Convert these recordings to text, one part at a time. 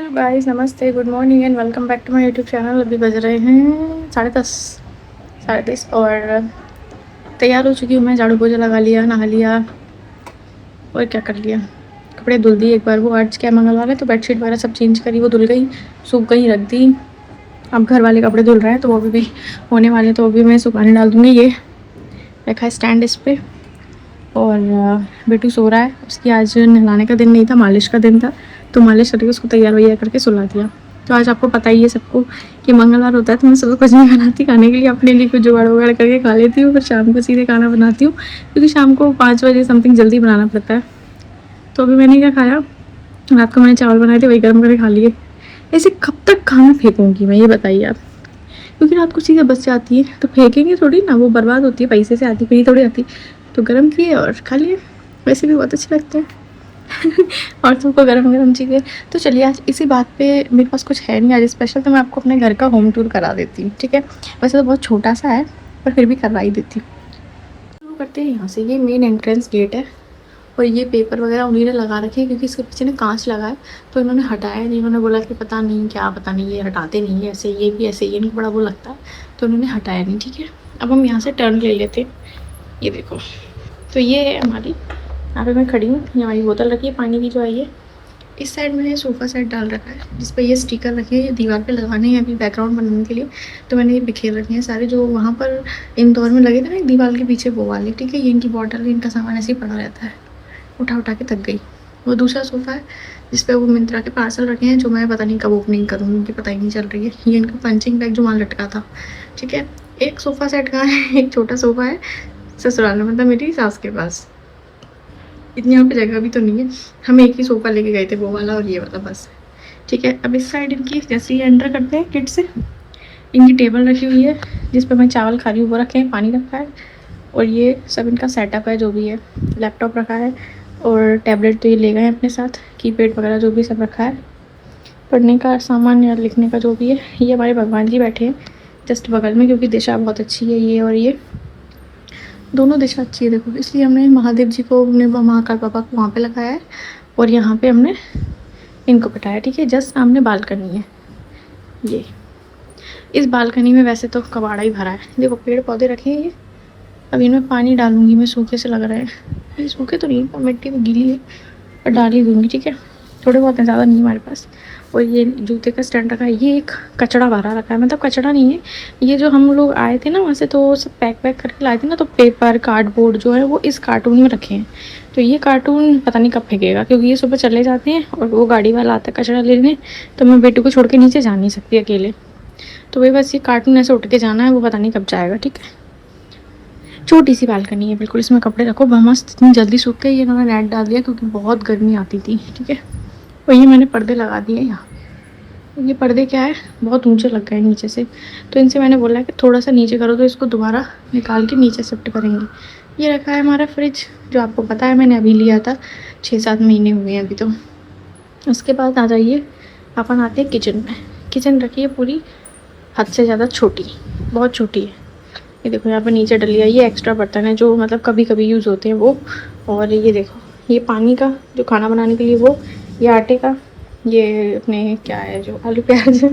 Hello guys, नमस्ते, good morning and welcome back to my YouTube channel. अभी बज रहे हैं 10:30 और तैयार हो चुकी हूँ मैं। झाड़ू पोछा लगा लिया, नहा लिया और क्या कर लिया, कपड़े धुल दिए एक बार। वो आज क्या मंगलवार है तो बेडशीट वगैरह सब चेंज करी, वो धुल गई, सूख गई, रख दी। अब घर वाले कपड़े धुल रहे हैं तो वो भी होने वाले, तो वो भी मैं सुखाने डाल दूँगी। ये रखा है स्टैंड इस पर। और बेटू सो रहा है, उसकी आज नहलाने का दिन नहीं था, मालिश का दिन था, तो मालिश करके उसको तैयार वैयार करके सुला दिया। तो आज आपको पता ही है सबको कि मंगलवार होता है, तो मैं सुबह कुछ नहीं बनाती खाने के लिए, अपने लिए कुछ जुगाड़ वगाड़ करके खा लेती हूँ, फिर शाम को सीधे खाना बनाती हूँ, क्योंकि शाम को 5 बजे समथिंग जल्दी बनाना पड़ता है। तो अभी मैंने क्या खाया, रात को मैंने चावल बनाए थे, वही गर्म करके खा लिए। ऐसे कब तक खाना फेंकूँगी मैं, ये बताइए आप, क्योंकि रात को चीज़ें बच जाती है तो फेंकेंगे थोड़ी ना, वो बर्बाद होती है, पैसे से आती कहीं थोड़ी आती। तो गर्म किए और खा लिए, वैसे भी बहुत अच्छे लगते हैं और सबको गरम गरम चीज़ें। तो चलिए आज इसी बात पे, मेरे पास कुछ है नहीं आज स्पेशल, तो मैं आपको अपने घर का होम टूर करा देती हूँ, ठीक है। वैसे तो बहुत छोटा सा है पर फिर भी करवा ही देती हूँ। शुरू करते हैं यहाँ से। ये मेन एंट्रेंस गेट है और ये पेपर वगैरह उन्हीं ने लगा रखे हैं, क्योंकि इसके पीछे ना कांच लगा है, तो इन्होंने हटाया नहीं। इन्होंने बोला कि पता नहीं क्या, पता नहीं ये हटाते नहीं है, ऐसे ये भी ऐसे ये नहीं, बड़ा वो लगता है, तो उन्होंने हटाया नहीं, ठीक है। अब हम यहाँ से टर्न ले लेते हैं। ये देखो, तो ये है हमारी, यहाँ पे मैं खड़ी हूँ, ये हमारी बोतल रखी है पानी की जो है ये। इस साइड मैंने सोफ़ा सेट डाल रखा है जिस पे ये स्टिकर रखे हैं, ये दीवार पे लगाने हैं अभी बैकग्राउंड बनाने के लिए। तो मैंने ये बिखेर रखे हैं सारे, जो वहाँ पर इंदौर में लगे थे ना एक दीवार के पीछे, वो वाले, ठीक है। ये इनकी बॉटल, इनका सामान ऐसे ही पड़ा रहता है, उठा उठा के थक गई। वो दूसरा सोफ़ा है जिस पे वो मिंत्रा के पार्सल रखे हैं, जो मैं पता नहीं कब ओपनिंग करूँगी, उनकी पता ही नहीं चल रही है। ये इनका पंचिंग बैग जो वहाँ लटका था, ठीक है। एक सोफ़ा सेट कहाँ है, एक छोटा सोफ़ा है ससुराल में, मतलब मेरी सास के पास। इतनी यहाँ पे जगह भी तो नहीं है, हम एक ही सोफ़ा लेके गए थे, वो वाला और ये वाला, बस, ठीक है। अब इस साइड इनकी जैसे ही एंटर करते हैं किट से, इनकी टेबल रखी हुई है जिस पे मैं चावल खा रही हूँ, वो रखे हैं, पानी रखा है, और ये सब इनका सेटअप है जो भी है। लैपटॉप रखा है और टैबलेट तो ये ले गए हैं अपने साथ, कीपैड वगैरह जो भी सब रखा है, पढ़ने का सामान या लिखने का जो भी है। ये हमारे भगवान जी बैठे हैं जस्ट बगल में, क्योंकि दिशा बहुत अच्छी है, ये और ये दोनों दिशा अच्छी है, देखो, इसलिए हमने महादेव जी को, हमने महाकाल बाबा को वहाँ पे लगाया है और यहाँ पे हमने इनको बिठाया, ठीक है। जस्ट सामने बालकनी है ये। इस बालकनी में वैसे तो कबाड़ा ही भरा है, देखो पेड़ पौधे रखे हैं ये। अब इनमें पानी डालूंगी मैं, सूखे से लग रहे हैं, ये सूखे तो नहीं, पर मिट्टी तो गीली है, और डाल ही दूँगी, ठीक है। थोड़े बहुत हैं, ज़्यादा नहीं हमारे पास। और ये जूते का स्टैंड रखा है, ये एक कचड़ा भरा रखा है, मतलब कचड़ा नहीं है ये, जो हम लोग आए थे ना वहाँ से, तो सब पैक वैक करके लाए थे ना, तो पेपर कार्डबोर्ड जो है वो इस कार्टून में रखे हैं। तो ये कार्टून पता नहीं कब फेंकेगा, क्योंकि ये सुबह चले जाते हैं और वो गाड़ी वाला आता है कचरा लेने, तो मैं बेटू को छोड़ के नीचे जा नहीं सकती अकेले, तो वही बस ये कार्टून ऐसे उठ के जाना है, वो पता नहीं कब जाएगा, ठीक है। छोटी सी बालकनी है बिल्कुल, इसमें कपड़े रखो मस्त, इतनी जल्दी सूख के। ये इन्होंने नेट डाल दिया क्योंकि बहुत गर्मी आती थी, ठीक है। और ये मैंने पर्दे लगा दिए यहाँ। ये पर्दे क्या है, बहुत ऊंचे लग गए नीचे से, तो इनसे मैंने बोला कि थोड़ा सा नीचे करो, तो इसको दोबारा निकाल के नीचे शिफ्ट करेंगे। ये रखा है हमारा फ्रिज, जो आपको पता है मैंने अभी लिया था, 6-7 महीने हुए हैं अभी तो। उसके बाद आ जाइए, अपन आते हैं किचन में। किचन रखी है पूरी हद से ज़्यादा छोटी, बहुत छोटी है। ये देखो यहाँ पर नीचे डलिया, ये एक्स्ट्रा बर्तन है जो मतलब कभी कभी यूज़ होते हैं वो। और ये देखो, ये पानी का जो खाना बनाने के लिए वो, ये आटे का, ये अपने क्या है जो आलू प्याज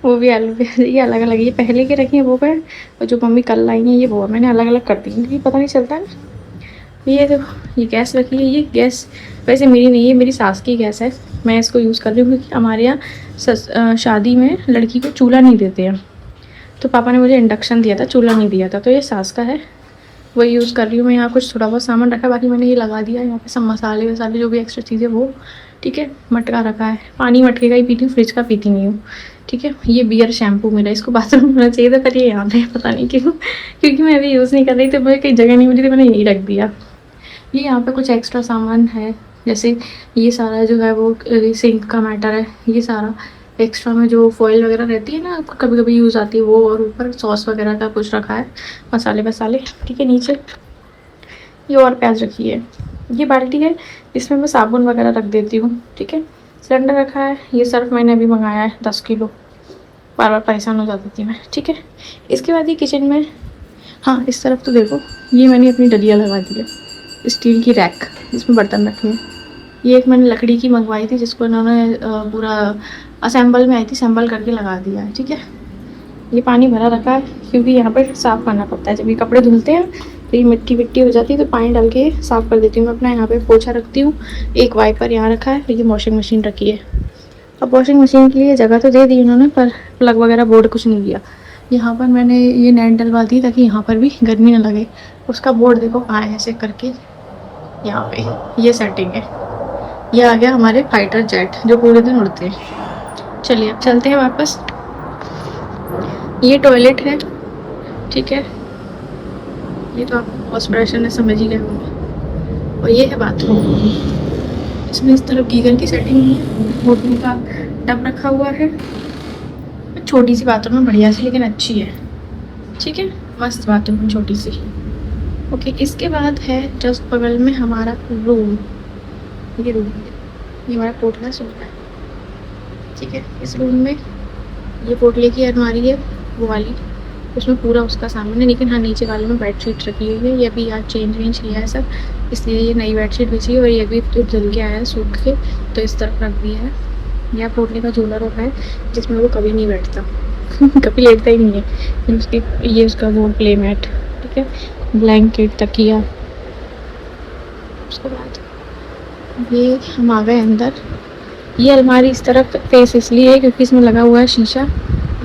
वो भी आलू प्याज, ये अलग अलग, ये पहले के रखे हैं वो पे, और जो मम्मी कल लाई हैं ये वो मैंने अलग अलग कर दी, क्योंकि पता नहीं चलता है। ये देखो, ये गैस रखी है, ये गैस वैसे मेरी नहीं है, मेरी सास की गैस है, मैं इसको यूज़ कर रही हूँ, क्योंकि हमारे यहाँ शादी में लड़की को चूल्हा नहीं देते हैं, तो पापा ने मुझे इंडक्शन दिया था, चूल्हा नहीं दिया था, तो ये सास का है, वही यूज़ कर रही हूँ मैं। यहाँ कुछ थोड़ा बहुत सामान रखा है, बाकी मैंने ये लगा दिया यहाँ पे सब मसाले वसाले जो भी एक्स्ट्रा चीज़ें वो, ठीक है। मटका रखा है, पानी मटके का ही पीती हूँ, फ्रिज का पीती नहीं हूँ, ठीक है। ये बियर शैम्पू मेरा, इसको बाथरूम में होना चाहिए था, पर ये यहाँ पे पता नहीं क्यों, क्योंकि मैं अभी यूज़ नहीं कर रही, तो मुझे कहीं जगह नहीं मिली थी, मैंने यही रख दिया। ये यहाँ पे कुछ एक्स्ट्रा सामान है, जैसे ये सारा जो है वो सिंक का मैटर है, ये सारा एक्स्ट्रा में जो फॉइल वगैरह रहती है ना, कभी कभी यूज़ आती है वो, और ऊपर सॉस वगैरह का कुछ रखा है, मसाले वसाले, ठीक है। नीचे ये और प्याज रखी है, ये बाल्टी है इसमें मैं साबुन वगैरह रख देती हूँ, ठीक है। सिलेंडर रखा है, ये सर्फ मैंने अभी मंगाया है 10 किलो, बार बार परेशान हो जाती थी मैं, ठीक है। इसके बाद ये किचन में, हाँ इस तरफ तो देखो, ये मैंने अपनी डलिया लगा दी है, स्टील की रैक जिसमें बर्तन रखे हैं, ये एक मैंने लकड़ी की मंगवाई थी जिसको इन्होंने पूरा असेंबल में आई थी, असेंबल करके लगा दिया है। ठीक है, ये पानी भरा रखा है क्योंकि यहाँ पर साफ़ करना पड़ता है। जब ये कपड़े धुलते हैं तो ये मिट्टी विट्टी हो जाती है, तो पानी डाल के साफ़ कर देती हूँ मैं। अपना यहाँ पे पोछा रखती हूँ, एक वाइपर यहाँ रखा है, ये वॉशिंग मशीन रखी है। अब वॉशिंग मशीन के लिए जगह तो दे दी उन्होंने, पर प्लग वगैरह बोर्ड कुछ नहीं दिया। यहाँ पर मैंने ये नेट डलवा दी ताकि यहाँ पर भी गर्मी ना लगे। उसका बोर्ड देखो कहाँ है, ऐसे करके यहाँ पे ये सेटिंग है। ये आ गया हमारे फाइटर जेट जो पूरे दिन उड़ते हैं। चलिए अब चलते हैं वापस। ये टॉयलेट है, ठीक है, ये तो आप एक्सप्रेशन में समझ ही गए होंगे। और ये है बाथरूम, इसमें इस तरफ गीगर की सेटिंग है, बोतल का टब रखा हुआ है। छोटी सी बाथरूम है, बढ़िया सी, लेकिन अच्छी है। ठीक है, मस्त बाथरूम है, छोटी सी। ओके, इसके बाद है जस्ट बगल में हमारा रूम। ये रूम, ये हमारा पोटला सोना है। ठीक है, इस रूम में ये पोटले की अलमारी है, वो वाली, उसमें पूरा उसका सामान है। लेकिन हाँ, नीचे वाले में बेडशीट रखी हुई है। ये अभी आज चेंज वेंज किया है सब, इसलिए ये नई बेडशीट बिछी है। और ये भी धुल के आया है सूख के, तो इस तरफ रख दिया है। यहाँ पोटले का झूला रखा है जिसमें वो कभी नहीं बैठता कभी लेटता ही नहीं है। उसकी ये उसका वो प्ले मैट, ठीक है, ब्लैंकेट, तकिया। उसके बाद ये हम आ गए अंदर। ये अलमारी इस तरफ फेस इसलिए है क्योंकि इसमें लगा हुआ है शीशा,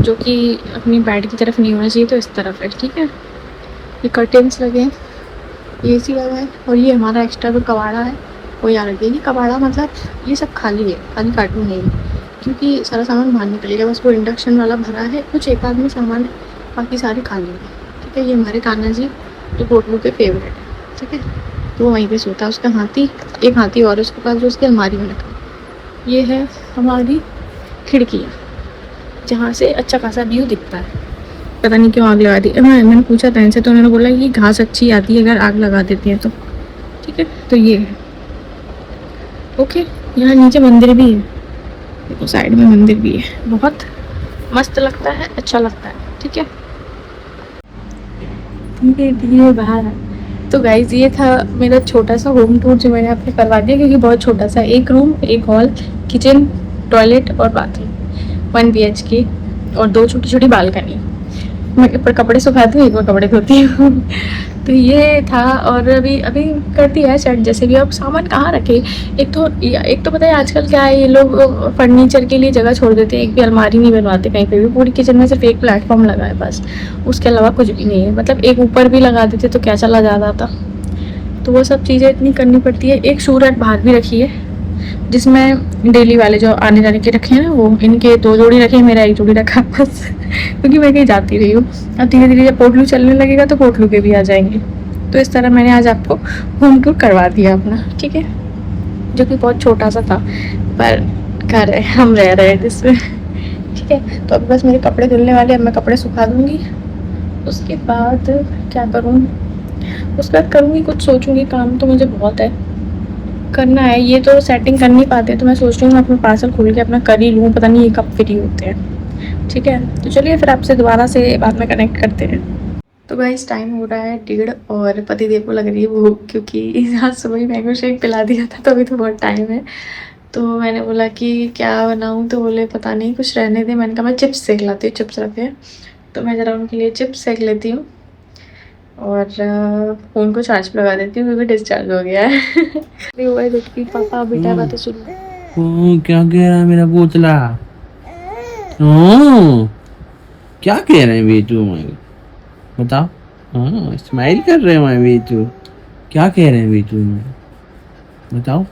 जो कि अपनी बेड की तरफ नहीं होना चाहिए, तो इस तरफ है। ठीक है, ये कर्टेन्स लगे हैं, AC लगा है। और ये हमारा एक्स्ट्रा जो कबाड़ा है वो यहाँ रख दिया। ये कबाड़ा मतलब ये सब खाली है, खाली कार्टून नहीं है, क्योंकि सारा सामान बाहर निकलेगा। बस वो इंडक्शन वाला भरा है, कुछ एक आदमी सामान है, बाकी सारे खाली है। ठीक है, ये हमारे कान्हा जी जो पोटलू के फेवरेट है। ठीक है, तो वो वहीं पे सोता है। उसका हाथी, एक हाथी और उसके पास, जो उसकी अलमारी में रखा। ये है हमारी खिड़कियाँ, जहाँ से अच्छा खासा व्यू दिखता है। पता नहीं क्यों आग लगा दी। मैंने पूछा था इनसे, तो उन्होंने बोला कि घास अच्छी आती है अगर आग लगा देती है तो। ठीक है, तो ये है। ओके, यहाँ नीचे मंदिर भी है, देखो साइड में मंदिर भी है। बहुत मस्त लगता है, अच्छा लगता है। ठीक है, ये बाहर है। तो गाइज, ये था मेरा छोटा सा होम टूर जो मैंने आपको करवा दिया, क्योंकि बहुत छोटा सा, एक रूम, एक हॉल, किचन, टॉयलेट और बाथरूम, 1 BHK और 2 छोटी छोटी बालकनी। मैं ऊपर कपड़े सुखाती हूँ, एक बार कपड़े धोती हूँ तो ये था। और अभी करती है सेट जैसे भी। अब सामान कहाँ रखे, एक तो पता है आजकल क्या है, ये लोग फर्नीचर के लिए जगह छोड़ देते हैं, एक भी अलमारी नहीं बनवाते कहीं पे भी। पूरी किचन में सिर्फ एक प्लेटफॉर्म लगा है बस, उसके अलावा कुछ भी नहीं है। मतलब एक ऊपर भी लगा देते तो क्या चला जाता था। तो वो सब चीज़ें इतनी करनी पड़ती है। एक शू रैक बाहर भी रखी है, जिसमें डेली वाले जो आने जाने के रखे हैं ना, वो इनके 2 जोड़ी रखे हैं, मेरा 1 जोड़ी रखा बस क्योंकि मैं कहीं जाती रही हूँ। अब धीरे धीरे जब पोटलू चलने लगेगा तो पोटलू के भी आ जाएंगे। तो इस तरह मैंने आज आपको होम टूर करवा दिया अपना। ठीक है, जो कि बहुत छोटा सा था, पर घर है, हम रह रहे हैं जिसमें। ठीक है, तो अब बस मेरे कपड़े धुलने वाले, अब मैं कपड़े सुखा दूँगी। उसके बाद क्या करूँ, उसके बाद करूँगी कुछ, सोचूँगी। काम तो मुझे बहुत है करना है, ये तो सेटिंग कर नहीं पाते, तो मैं सोच रही हूँ मैं अपना पार्सल खोल के अपना कर ही लूँ। पता नहीं ये कब फ्री होते हैं। ठीक है, तो चलिए फिर आपसे दोबारा से बाद में कनेक्ट करते हैं। तो गाइस, टाइम हो रहा है 1:30 और पतिदेव को लग रही है भूख, क्योंकि आज सुबह ही मैंगो शेक पिला दिया था, तो अभी तो बहुत टाइम है। तो मैंने बोला कि क्या बनाऊँ, तो बोले पता नहीं, कुछ रहने दे। मैंने कहा मैं चिप्स सेक लाती हूँ, चिप्स रखे हैं, तो मैं ज़रा उनके लिए चिप्स सेक लेती हूँ और फ़ोन को चार्ज पर लगा देती हूँ क्योंकि डिस्चार्ज हो गया है हुआ है देखिए। पापा बेटा बातें सुनो। क्या कह रहा है मेरा बोतला? ओ, क्या कह रहे हैं बेटू? बताओ। हाँ, स्माइल कर रहे हैं बेटू। क्या कह रहे हैं बेटू? बताओ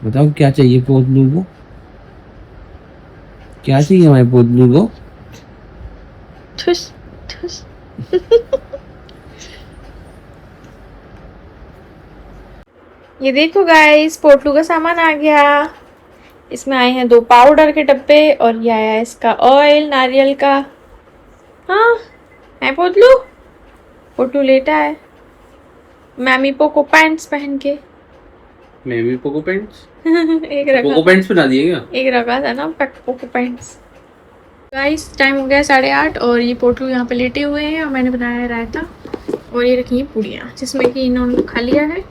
बताओ, क्या चाहिए पोतलू को? क्या चाहिए हमारे पोतलू को? ठुस ठुस ये देखो गाइस, पोटलू का सामान आ गया। इसमें आए हैं 2 पाउडर के डब्बे और ये आया है इसका ऑयल नारियल का। हाँ है पोटलू, पोटलू लेटा है मैमी पोको पैंट्स पहन के मेमी पोको पैंट्स एक रखा पोको पैंट्स पहना दिए क्या? एक रखा था ना पोको पैंट्स। गाइस, टाइम हो गया 8:30 और ये पोटलू यहाँ पे लेटे हुए हैं और मैंने बनाया है रायता और ये रखी है पूड़ियाँ, जिसमें कि इन्होंने खा लिया है।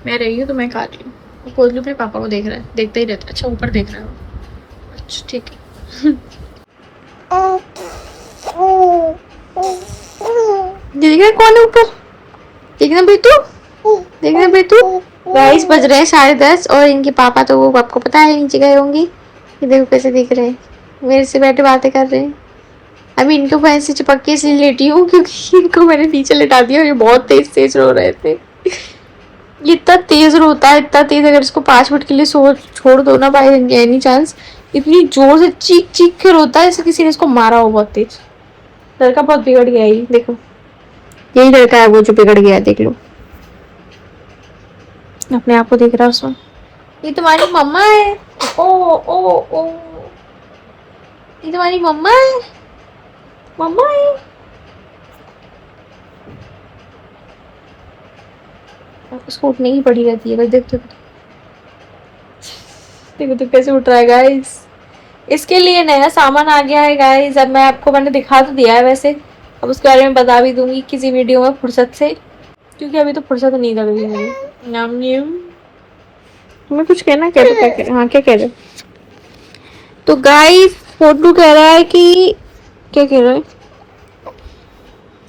मैं रही हूँ तो मैं खा रही हूँ। पोतलू अपने पापा को देख रहा है, देखता ही रहता है। अच्छा ऊपर देख रहा है वो। अच्छा ठीक है। देख रहा है कौन है ऊपर? देखना बेटू, देखना बेटू। गाइस बज रहे हैं 10:30 और इनके पापा तो वो आपको पता है नीचे गए होंगे। ये देखो कैसे दिख रहे हैं, मेरे से बैठे बातें कर रहे हैं। अभी इनके ऊपर ऐसे चिपक के इसलिए लेटी हूँ क्योंकि इनको मैंने नीचे लेटा दिया और ये बहुत तेज तेज रो रहे थे। ये इतना तेज रोता है, इतना तेज, अगर इसको 5 मिनट के लिए सो छोड़ दो ना बाय एनी चांस, इतनी जोर से चीख चीख के रोता है जैसे किसी ने इसको मारा हो बहुत तेज। लड़का बहुत बिगड़ गया है, देखो यही लड़का है वो जो बिगड़ गया है, देख लो अपने आप को देख रहा है उसमें। ये तुम्हारी मम्मा है। ओ ओ ओ, ये तुम्हारी मम्मा है, मम्मा है। उसको उठने की पड़ी रहती है, बस देखो देखो तो कैसे उठ रहा है गाइस। इसके लिए नया सामान आ गया है गाइस। अब मैं आपको, मैंने दिखा तो दिया है वैसे, अब उसके बारे में बता भी दूंगी किसी वीडियो में फुर्सत से, क्योंकि अभी तो फुर्सत नहीं लग रही मुझे। नाम तुम्हें कुछ कहना, कह रहे क्या? हाँ क्या कह रहे? तो गाइस फोटो कह रहा है कि, क्या कह रहा है,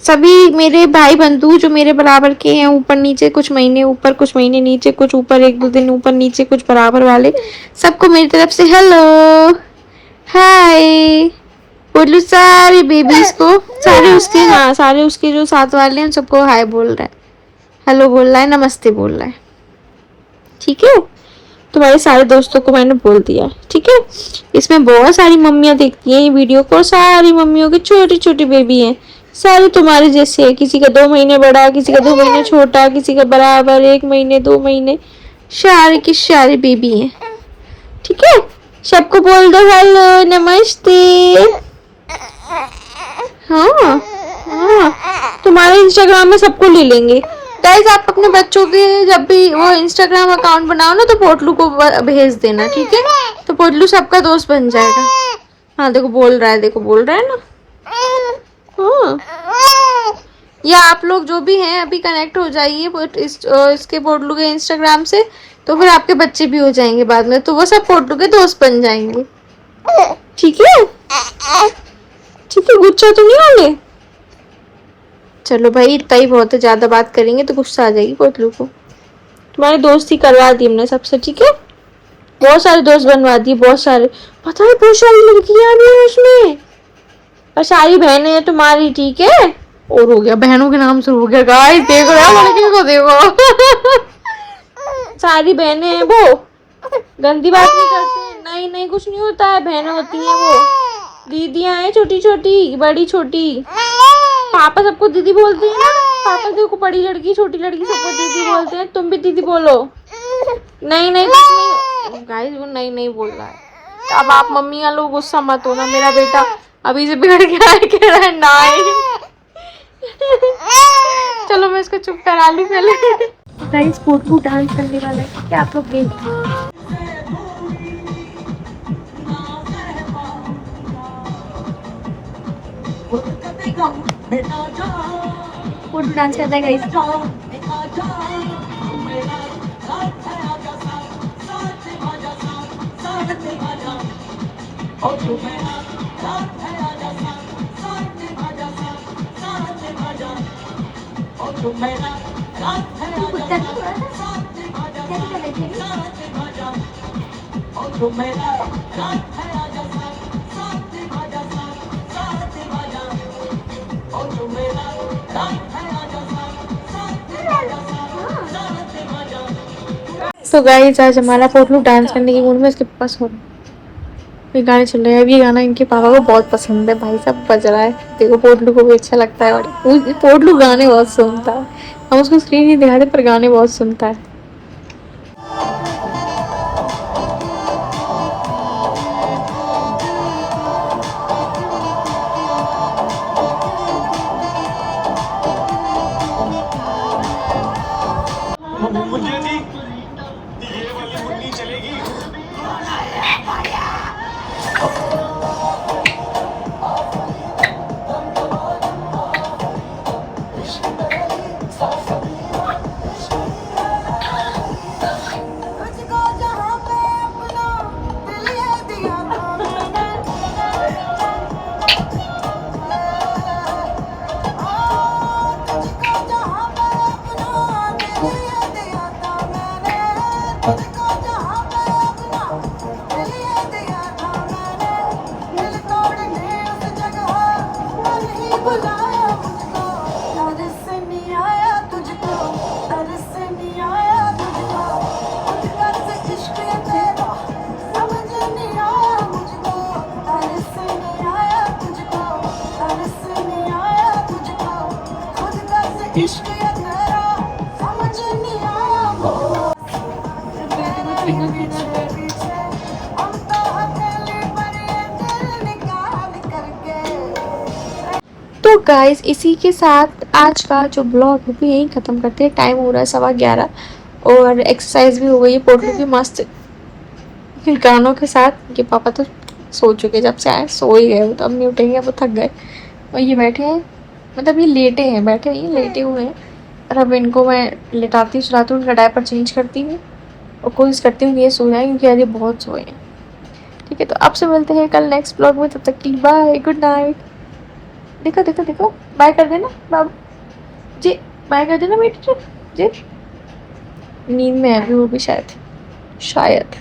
सभी मेरे भाई बंधु जो मेरे बराबर के हैं, ऊपर नीचे कुछ महीने ऊपर कुछ महीने नीचे, कुछ ऊपर 1-2 दिन ऊपर नीचे, कुछ बराबर वाले, सबको मेरी तरफ से हेलो हाय बोलू। सारे बेबीज को, सारे उसके, हाँ सारे उसके जो साथ वाले हैं सबको हाय बोल रहा है, हेलो बोल रहा है, नमस्ते बोल रहा है। ठीक है, तुम्हारे सारे दोस्तों को मैंने बोल दिया, ठीक है। इसमें बहुत सारी मम्मियाँ देखती हैं ये वीडियो को, सारी मम्मियों के छोटे छोटे बेबी हैं, सारे तुम्हारे जैसे है। किसी का 2 महीने बड़ा, किसी का 2 महीने छोटा, किसी का बराबर 1 महीने 2 महीने, सारे के सारे बेबी हैं। ठीक है, सबको बोल दो हेलो नमस्ते। हाँ हाँ, तुम्हारे इंस्टाग्राम में सबको ले लेंगे गाइस। आप अपने बच्चों के जब भी वो इंस्टाग्राम अकाउंट बनाओ ना, तो पोटलू को भेज देना, ठीक है। तो पोटलू सबका दोस्त बन जाएगा। हाँ देखो बोल रहा है, देखो बोल रहा है ना। हाँ, या आप लोग जो भी हैं अभी कनेक्ट हो जाइए इसके पोटलू के इंस्टाग्राम से, तो फिर आपके बच्चे भी हो जाएंगे बाद में, तो वो सब पोटलू के दोस्त बन जाएंगे। ठीक है, ठीक है, गुस्सा तो नहीं होंगे। चलो भाई इतना ही बहुत है, ज्यादा बात करेंगे तो गुस्सा आ जाएगी पोतलू को। तुम्हारी दोस्ती करवा दी हमने सबसे, ठीक है। बहुत सारे दोस्त बनवा दिए, बहुत सारे, पता है बहुत सारी लड़कियां भी हैं उसमें, और सारी बहनें हैं तुम्हारी, ठीक है। और हो गया बहनों के नाम से हो गया गाइस, देखो यार लड़की को देखो। सारी बहनें हैं वो, गंदी बात नहीं करते हैं, नहीं नहीं कुछ नहीं होता है, बहनें होती हैं वो, दीदियां हैं छोटी छोटी बड़ी छोटी। पापा सबको दीदी बोलते हैं ना, पापा देखो बड़ी लड़की छोटी लड़की सबको दीदी बोलते हैं, तुम भी दीदी बोलो। नहीं नहीं कुछ नहीं गाइस, वो नहीं नहीं बोल रहा है। अब आप मम्मी का लोग गुस्सा मत हो ना, मेरा बेटा अभी से बिगड़ गया है, कह रहा है नहीं। चलो मैं इसको चुप करा लूं पहले। गाइस पोटलू डांस करने वाला है, क्या आप लोग देखिए। पोटलू डांस करता है गाइस। तो गाइस आज हमारा पोटलू डांस करने की मूड में इसके पास हो, ये गाने चल रहे हैं। अब ये गाना इनके पापा को बहुत पसंद है, भाई साहब बज रहा है, देखो पोटलू को भी अच्छा लगता है, और पोटलू गाने बहुत सुनता है। हम उसको स्क्रीन नहीं दिखाते पर गाने बहुत सुनता है। तो गाइस इसी के साथ आज का जो ब्लॉग है वो यहीं ख़त्म करते हैं। टाइम हो रहा है 11:15 और एक्सरसाइज भी हो गई है। पोटली भी मस्त गानों के साथ। ये पापा तो सो चुके, जब से आए सो ही गए, वो तो अब नहीं उठेंगे, वो थक गए। और ये बैठे हैं, मतलब ये लेटे हैं, बैठे नहीं लेटे हुए हैं। और अब इनको मैं लेटाती सुलाती हूँ, उनका डायपर चेंज करती हूँ और कोशिश करती हूँ कि ये सो जाए, क्योंकि आज ये बहुत सोए हैं। ठीक है, तो आपसे मिलते हैं कल नेक्स्ट ब्लॉग में। तब तक के लिए बाय, गुड नाइट। देखो देखो देखो, बाय कर देना बाबू जी, बाय कर देना बेटे जी। नींद में है अभी वो भी शायद शायद।